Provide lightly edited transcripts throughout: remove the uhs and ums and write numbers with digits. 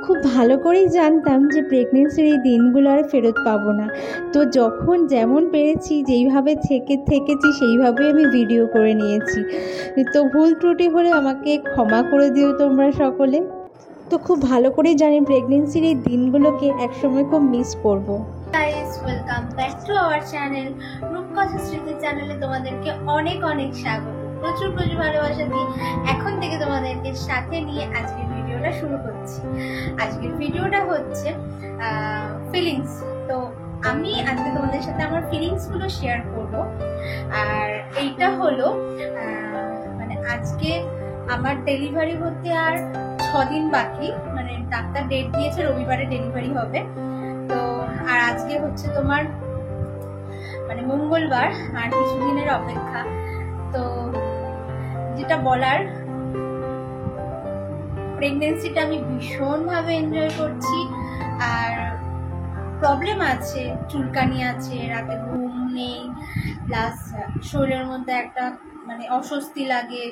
খুব ভালো করেই জানতাম যে প্রেগনেন্সির এই দিনগুলো আর ফেরত পাবো না। তো যখন যেমন পেরেছি, যেইভাবে থেকেছি সেইভাবেই আমি ভিডিও করে নিয়েছি। তো ভুল ত্রুটি হলে আমাকে ক্ষমা করে দিও তোমরা সকলে। তো খুব ভালো করেই জানি প্রেগনেন্সির এই দিনগুলোকে একসময় খুব মিস করবো। Guys, welcome back to our channel রূপকথা স্মৃতি চ্যানেলে তোমাদেরকে অনেক অনেক স্বাগত। প্রচুর ভালোবাসা দিয়ে এখন থেকে তোমাদেরকে সাথে নিয়ে আজকের ভিডিওটা শুরু করছি। আজকের ভিডিওটা হচ্ছে ফিলিংস। তো আমি আজকে তোমাদের সাথে আমার ফিলিংসগুলো শেয়ার করব। আর এইটা হলো মানে আজকে আমার ডেলিভারি হতে আর 6 দিন বাকি, মানে ডাক্তার ডেট দিয়েছে রবিবারে ডেলিভারি হবে। তো আর আজকে হচ্ছে তোমার মানে মঙ্গলবার, আর কিছুদিনের অপেক্ষা। তো যেটা বলার, প্রেগনেন্সিটা আমি ভীষণভাবে এনজয় করছি। আর প্রবলেম আছে, চুলকানি আছে, রাতে ঘুম নেই, প্লাস শরীরের মধ্যে একটা মানে অস্বস্তি লাগে,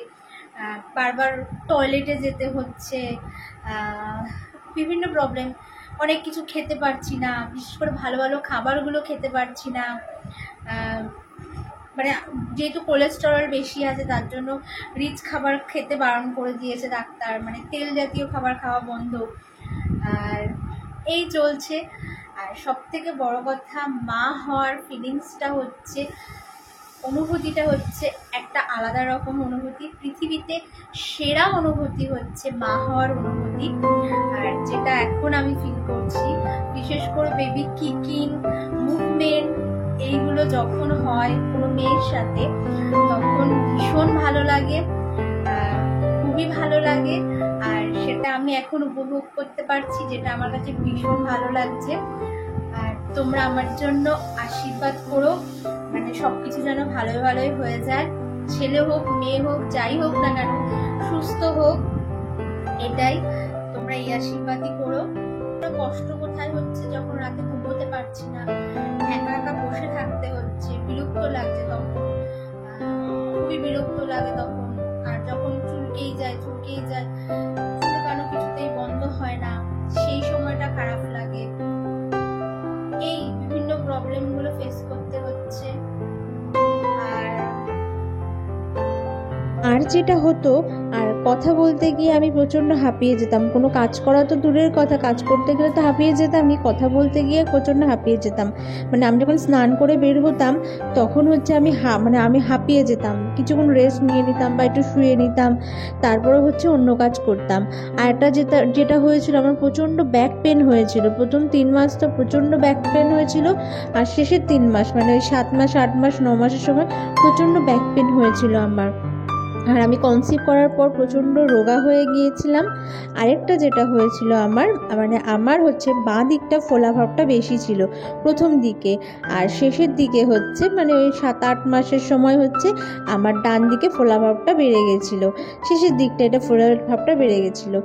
বারবার টয়লেটে যেতে হচ্ছে, বিভিন্ন প্রবলেম। অনেক কিছু খেতে পারছি না, বিশেষ করে ভালো ভালো খাবারগুলো খেতে পারছি না। মানে যেহেতু কোলেস্টেরল বেশি আছে তার জন্য রিচ খাবার খেতে বারণ করে দিয়েছে ডাক্তার, মানে তেল জাতীয় খাবার খাওয়া বন্ধ। আর এই চলছে। আর সব থেকে বড় কথা, মা হওয়ার ফিলিংসটা হচ্ছে, অনুভূতিটা হচ্ছে একটা আলাদা রকম অনুভূতি। পৃথিবীতে সেরা অনুভূতি হচ্ছে মা হওয়ার অনুভূতি। আর যেটা এখন আমি ফিল করছি, বিশেষ করে বেবি কিকিং, মুভমেন্ট, এইগুলো যখন হয় কোনো মেয়ের সাথে তখন ভীষণ ভালো লাগে, খুবই ভালো লাগে। আর সেটা আমি এখন উপভোগ করতে পারছি, যেটা আমার কাছে ভীষণ ভালো লাগছে। আর তোমরা আমার জন্য আশীর্বাদ করো, মানে সবকিছু যেন ভালোই ভালোই হয়ে যায়। ছেলে হোক মেয়ে হোক যাই হোক না কেন, সুস্থ হোক, এটাই। তোমরা এই আশীর্বাদই করো। কষ্ট কোথায় হচ্ছে, যখন রাতে ঘুমোতে পারছি না, একা একা বসে থাকতে হচ্ছে, বিরক্ত লাগছে তখন, খুবই বিরক্ত লাগে তখন। আর যখন চুলকেই যায় চুলকানো কিছুতেই বন্ধ হয় না, সেই সময়টা খারাপ লাগে। এই বিভিন্ন প্রবলেম গুলো ফেস করতে হচ্ছে। আর যেটা হতো, আর কথা বলতে গিয়ে আমি প্রচণ্ড হাঁপিয়ে যেতাম। কোনো কাজ করা তো দূরের কথা, কাজ করতে গেলে তো হাঁপিয়ে যেতাম, আমি কথা বলতে গিয়ে প্রচণ্ড হাঁপিয়ে যেতাম। মানে আমি যখন স্নান করে বের হতাম তখন হচ্ছে আমি হাঁপিয়ে যেতাম, কিছুক্ষণ রেস্ট নিয়ে নিতাম বা একটু শুয়ে নিতাম, তারপরে হচ্ছে অন্য কাজ করতাম। আর একটা যেটা হয়েছিল, আমার প্রচণ্ড ব্যাক পেন হয়েছিল। প্রথম 3 মাস তো প্রচণ্ড ব্যাক পেন হয়েছিল, আর শেষের 3 মাস মানে ওই 7 মাস 8 মাস 9 মাসের সময় প্রচণ্ড ব্যাক পেন হয়েছিল আমার। আর আমি কনসিভ করার পর প্রচণ্ড রোগা হয়ে গিয়েছিলাম। আরেকটা যেটা হয়েছিল আমার হচ্ছে বাঁ দিকটা ফোলাভাবটা বেশি ছিল প্রথম দিকে, আর শেষের দিকে হচ্ছে মানে ওই 7-8 মাসের সময় হচ্ছে আমার ডান দিকে ফোলাভাবটা বেড়ে গেছিলো, শেষের দিকটা এটা ফোলাভাবটা বেড়ে গেছিলো।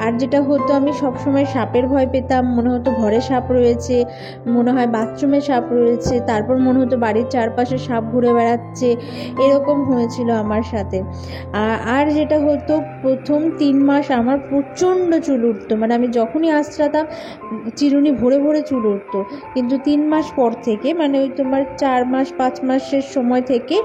আর যেটা হতো, আমি সবসময় সাপের ভয় পেতাম, মনে হতো ঘরে সাপ রয়েছে, মনে হয় বাথরুমে সাপ রয়েছে, তারপর মনে হতো বাড়ির চারপাশে সাপ ঘুরে বেড়াচ্ছে, এরকম হয়েছিল আমার সাথে। আর যেটা হতো, প্রথম 3 মাস আমার প্রচণ্ড চুল উঠতো, মানে আমি যখনই আঁচড়াতাম চিরুনি ভরে ভরে চুল উঠতো। কিন্তু 3 মাস পর থেকে, মানে ওই তোমার 4 মাস 5 মাসের সময় থেকে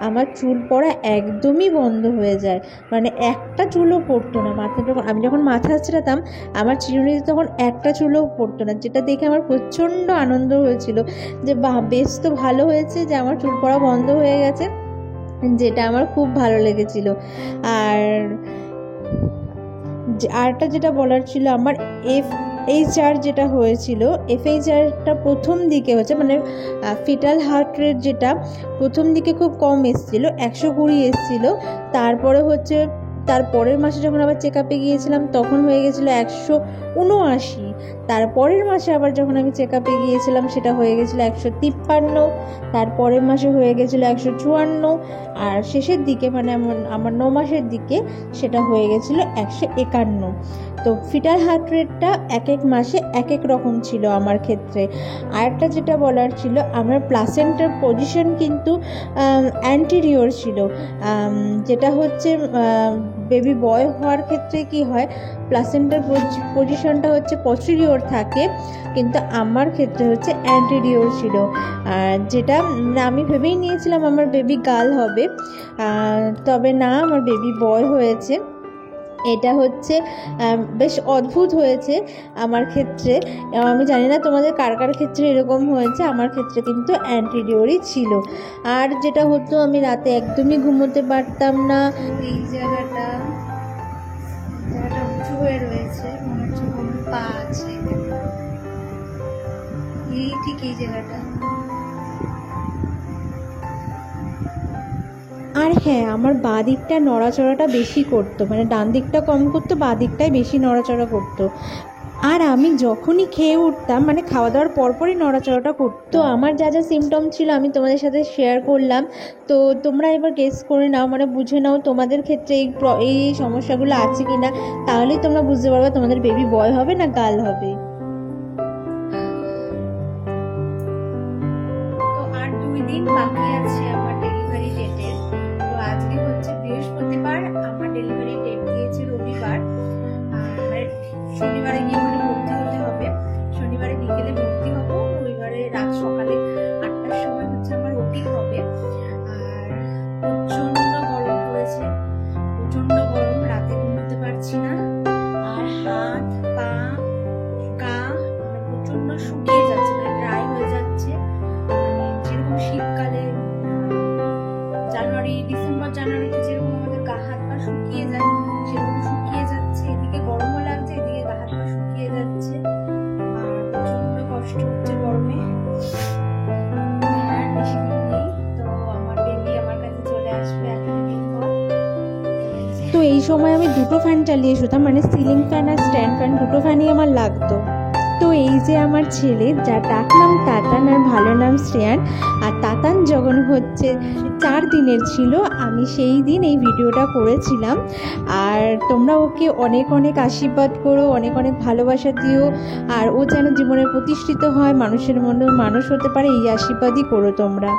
আমার চুল পড়া একদমই বন্ধ হয়ে যায়, মানে একটা চুলও পড়তো না মাথাটা। আমি যখন মাথা আঁচড়াতাম আমার চিরুনিতে তখন একটা চুলও পড়তো না, যেটা দেখে আমার প্রচণ্ড আনন্দ হয়েছিল যে বাহ, বেশ তো ভালো হয়েছে যে আমার চুল পড়া বন্ধ হয়ে গেছে, যেটা আমার খুব ভালো লেগেছিল। আরটা যেটা বলার ছিল, আমার FHR যেটা হয়েছিল, FHRটা প্রথম দিকে হচ্ছে মানে ফিটাল হার্ট রেট, যেটা প্রথম দিকে খুব কম এসেছিল, 120 এসেছিল। তারপরে হচ্ছে তার পরের মাসে যখন আবার চেক আপে গিয়েছিলাম তখন হয়ে গেছিলো 179। তারপরের মাসে আবার যখন আমি চেক আপে গিয়েছিলাম সেটা হয়ে গেছিলো 153। তারপরের মাসে হয়ে গেছিলো 154। আর শেষের দিকে মানে আমার 9 মাসের দিকে সেটা হয়ে গেছিলো 151। তো ফিটাল হার্ট রেটটা এক এক মাসে এক এক রকম ছিল আমার ক্ষেত্রে। আরেকটা যেটা বলার ছিল, আমার প্লাসেন্টার পজিশন কিন্তু অ্যান্টেরিয়র ছিল, যেটা হচ্ছে বেবি বয় হওয়ার ক্ষেত্রে কি হয়, প্লাসেন্টার পজিশনটা হচ্ছে পস্টেরিয়র থাকে, কিন্তু আমার ক্ষেত্রে হচ্ছে অ্যান্টেরিয়র ছিল। আর যেটা আমি ভেবেই নিয়েছিলাম আমার বেবি গার্ল হবে, তবে না, আমার বেবি বয় হয়েছে। এটা হচ্ছে বেশ অদ্ভুত হয়েছে আমার ক্ষেত্রে। আমি জানি না তোমাদের কার কার ক্ষেত্রে এরকম হয়েছে, আমার ক্ষেত্রে কিন্তু অ্যান্টেরিয়রই ছিল। আর যেটা হতো, আমি রাতে একদমই ঘুমোতে পারতাম না। এই জায়গাটা উঁচু হয়ে রয়েছে, মনে হচ্ছে কোনো পা আছে, এই ঠিক এই জায়গাটা। আর হ্যাঁ, আমার বাঁ দিকটা নড়াচড়াটা বেশি করতো, মানে ডান দিকটা কম করতো, বাঁ দিকটাই বেশি নড়াচড়া করতো। আর আমি যখনই খেয়ে উঠতাম, মানে খাওয়া দাওয়ার পরপরই নড়াচড়াটা করতো। আমার যা যা সিমটম ছিল আমি তোমাদের সাথে শেয়ার করলাম, তো তোমরা এবার গেস করে নাও, মানে বুঝে নাও তোমাদের ক্ষেত্রে এই সমস্যাগুলো আছে কি না, তাহলেই তোমরা বুঝতে পারবে তোমাদের বেবি বয় হবে না গার্ল হবে। তো আর 2 দিন বাকি আছে আমার ডেলিভারি ডেটের। তো আজকে হচ্ছে বৃহস্পতিবার, আমার ডেলিভারি ডেট দিয়েছে রবিবার। আর শনিবারে গিয়ে ওখানে ভর্তি হতে হবে, শনিবারে বিকেলে ভর্তি হব, রবিবারে রাত সকালে 8টার সময় হচ্ছে আমার ওটি হবে। আর প্রচন্ড গরম পড়েছে, প্রচন্ড গরম, রাতে ঘুমোতে পারছি না। আর হাত পা গা মানে প্রচন্ড শুকিয়ে যাচ্ছে, মানে ড্রাই হয়ে যাচ্ছে। মানে যেরকম শীতকালে ডিসেম্বর জানুয়ারিতে যেরকম আমাদের গা হাত পা শুকিয়ে যায়, সেরকম শুকিয়ে যাচ্ছে। এদিকে গরমও লাগছে, এদিকে গা হাত পা শুকিয়ে যাচ্ছে, আর প্রচন্ড কষ্ট হচ্ছে গরমে। আর বেশি দিন নেই, তো আমার বেবি আমার কাছে চলে আসবে এতদিন পর। তো এই সময় আমি দুটো ফ্যান চালিয়ে শুতাম, মানে সিলিং ফ্যান আর স্ট্যান্ড ফ্যান দুটো ফ্যানই আমার লাগতো। তো এই যে আমার ছেলে, যার ডাক নাম তাতান আর ভালো নাম শ্রেয়ান, আর তাতান যখন হচ্ছে 4 দিনের ছিল, আমি সেই দিন এই ভিডিওটা করেছিলাম। আর তোমরা ওকে অনেক অনেক আশীর্বাদ করো, অনেক অনেক ভালোবাসা দিও, আর ও যেন জীবনে প্রতিষ্ঠিত হয়, মানুষের মনে মানুষ হতে পারে, এই আশীর্বাদই করো তোমরা।